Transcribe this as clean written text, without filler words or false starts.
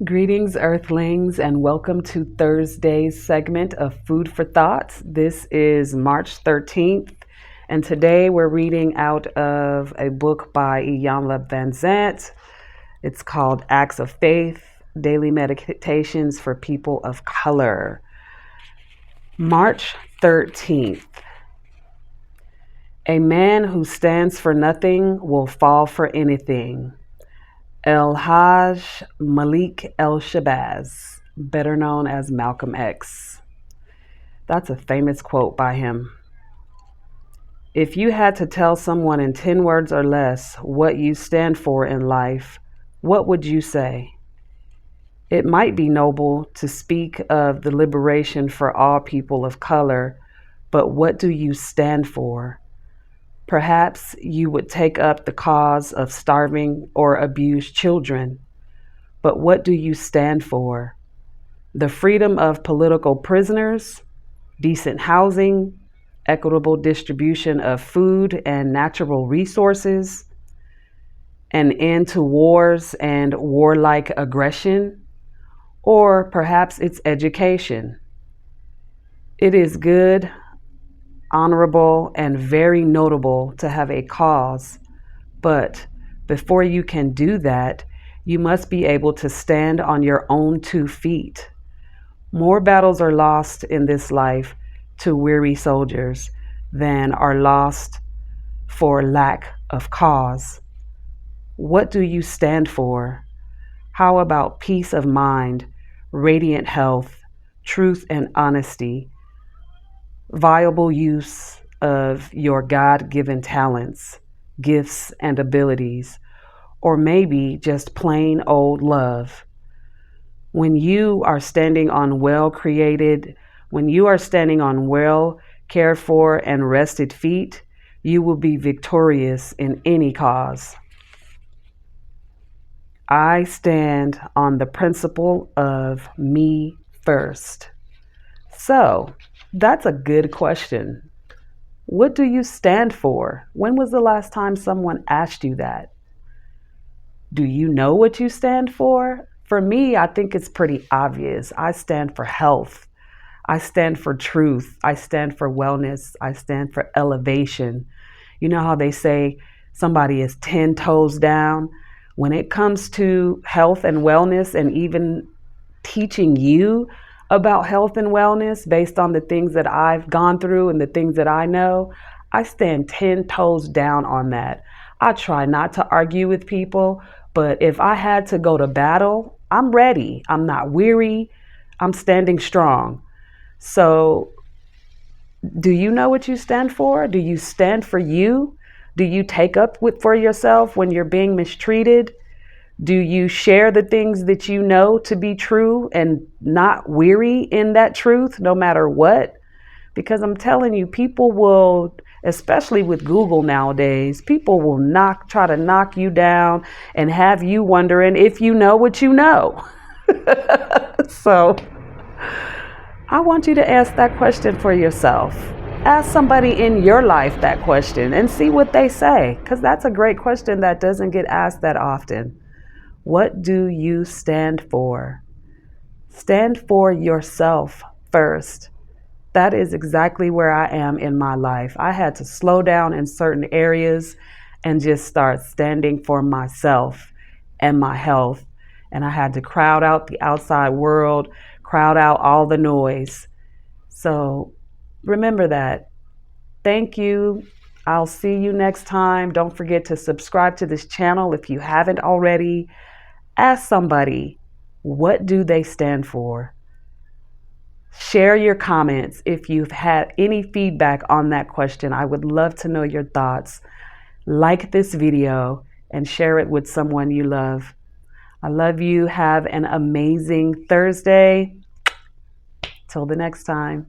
Greetings, Earthlings, and welcome to Thursday's segment of Food for Thought. This is March 13th, and today we're reading out of a book by Iyanla Vanzant. It's called Acts of Faith, Daily Meditations for People of Color. March 13th. A man who stands for nothing will fall for anything. El-Hajj Malik El-Shabazz, better known as Malcolm X. That's a famous quote by him. If you had to tell someone in 10 words or less what you stand for in life, what would you say? It might be noble to speak of the liberation for all people of color, but what do you stand for? Perhaps you would take up the cause of starving or abused children. But what do you stand for? The freedom of political prisoners, decent housing, equitable distribution of food and natural resources, an end to wars and warlike aggression, or perhaps it's education. It is good, honorable, and very notable to have a cause, but before you can do that, you must be able to stand on your own 2 feet. More battles are lost in this life to weary soldiers than are lost for lack of cause. What do you stand for? How about peace of mind, radiant health, truth and honesty, viable use of your God-given talents, gifts, and abilities, or maybe just plain old love? When you are standing on well cared for and rested feet, you will be victorious in any cause. I stand on the principle of me first. So, that's a good question. What do you stand for? When was the last time someone asked you that? Do you know what you stand for? For me, I think it's pretty obvious. I stand for health. I stand for truth. I stand for wellness. I stand for elevation. You know how they say somebody is 10 toes down? When it comes to health and wellness, and even teaching you about health and wellness based on the things that I've gone through and the things that I know, I stand 10 toes down on that. I try not to argue with people, but if I had to go to battle, I'm ready. I'm not weary. I'm standing strong. So, do you know what you stand for? Do you stand for you? Do you take up for yourself when you're being mistreated? Do you share the things that you know to be true and not weary in that truth, no matter what? Because I'm telling you, people will, especially with Google nowadays, people will try to knock you down and have you wondering if you know what you know. So I want you to ask that question for yourself. Ask somebody in your life that question and see what they say, because that's a great question that doesn't get asked that often. What do you stand for? Stand for yourself first. That is exactly where I am in my life. I had to slow down in certain areas and just start standing for myself and my health. And I had to crowd out the outside world, crowd out all the noise. So remember that. Thank you. I'll see you next time. Don't forget to subscribe to this channel if you haven't already. Ask somebody, what do they stand for? Share your comments if you've had any feedback on that question. I would love to know your thoughts. Like this video and share it with someone you love. I love you. Have an amazing Thursday. Till the next time.